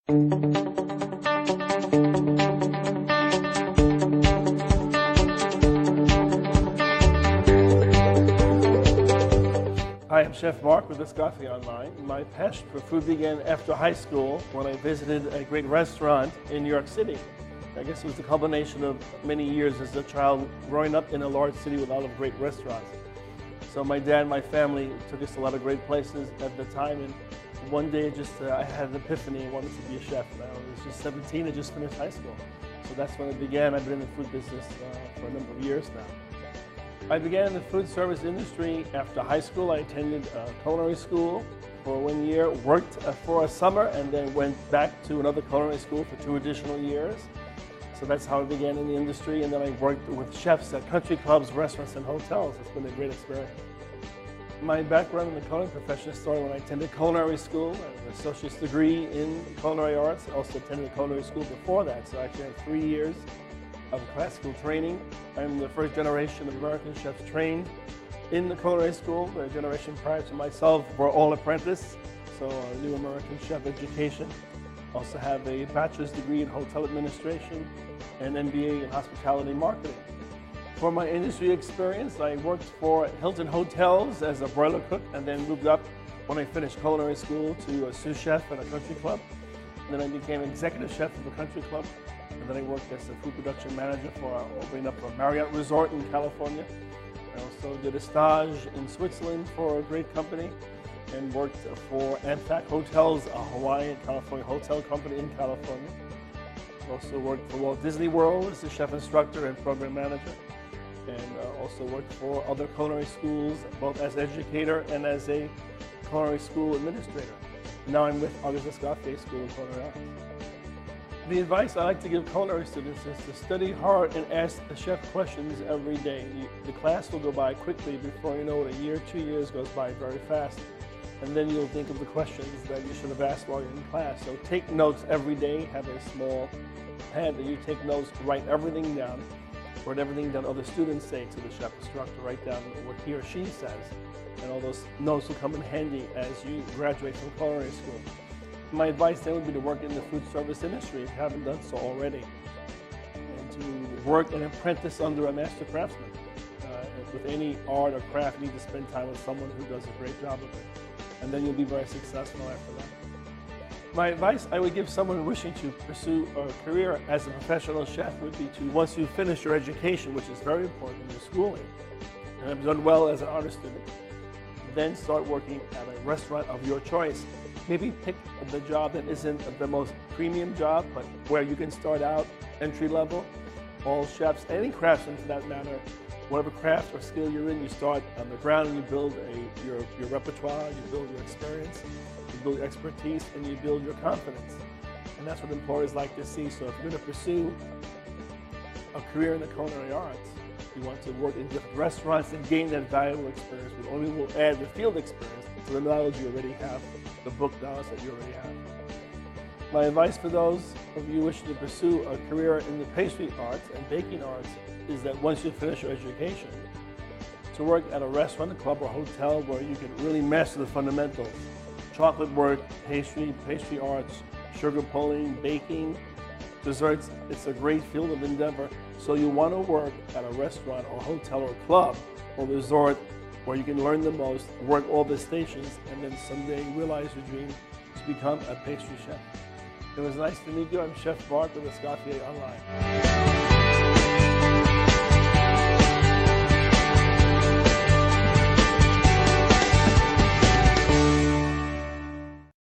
Hi, I'm Chef Mark with Escoffier Online. My passion for food began after high school when I visited a great restaurant in New York City. I guess it was the combination of many years as a child growing up in a large city with a lot of great restaurants. So my dad and my family took us to a lot of great places at the time, and one day I had an epiphany and wanted to be a chef. I was just 17 and just finished high school. So that's when it began. I've been in the food business for a number of years now. I began in the food service industry after high school. I attended culinary school for 1 year, worked for a summer, and then went back to another culinary school for 2 additional years. So that's how I began in the industry, and then I worked with chefs at country clubs, restaurants, and hotels. It's been a great experience. My background in the culinary profession started when I attended culinary school. I have an associate's degree in culinary arts. I also attended culinary school before that, so I actually had 3 years of classical training. I'm the first generation of American chefs trained in the culinary school. The generation prior to myself were all apprentice, so a new American chef education. Also have a bachelor's degree in hotel administration and MBA in hospitality marketing. For my industry experience, I worked for Hilton Hotels as a broiler cook and then moved up when I finished culinary school to a sous chef at a country club. And then I became executive chef of a country club. And then I worked as a food production manager for opening up a Marriott resort in California. I also did a stage in Switzerland for a great company and worked for Anfac Hotels, a Hawaii and California hotel company in California. I also worked for Walt Disney World as a chef instructor and program manager. And also worked for other culinary schools, both as educator and as a culinary school administrator. Now I'm with August Escoffier School of Culinary Arts. The advice I like to give culinary students is to study hard and ask the chef questions every day. The class will go by quickly. Before you know it, a year, 2 years goes by very fast. And then you'll think of the questions that you should have asked while you're in class. So take notes every day. Have a small pad that you take notes, write everything down. Write everything that other students say to the chef instructor. Write down what he or she says. And all those notes will come in handy as you graduate from culinary school. My advice then would be to work in the food service industry if you haven't done so already, and to work and apprentice under a master craftsman. With any art or craft, you need to spend time with someone who does a great job of it, and then you'll be very successful after that. My advice I would give someone wishing to pursue a career as a professional chef would be to, once you finish your education, which is very important in your schooling, and have done well as an honor student, then start working at a restaurant of your choice. Maybe pick the job that isn't the most premium job, but where you can start out entry level. All chefs, any craftsman for that matter, whatever craft or skill you're in, you start on the ground and you build your repertoire, you build your experience, you build your expertise, and you build your confidence. And that's what employers like to see. So if you're going to pursue a career in the culinary arts, you want to work in different restaurants and gain that valuable experience, which only will add the field experience to the knowledge you already have, the book knowledge that you already have. My advice for those of you wishing to pursue a career in the pastry arts and baking arts is that once you finish your education, to work at a restaurant, a club, or hotel where you can really master the fundamentals. Chocolate work, pastry arts, sugar pulling, baking, desserts. It's a great field of endeavor. So you want to work at a restaurant or hotel or club or resort where you can learn the most, work all the stations, and then someday realize your dream to become a pastry chef. It was nice to meet you. I'm Chef Mark with Escoffier Online.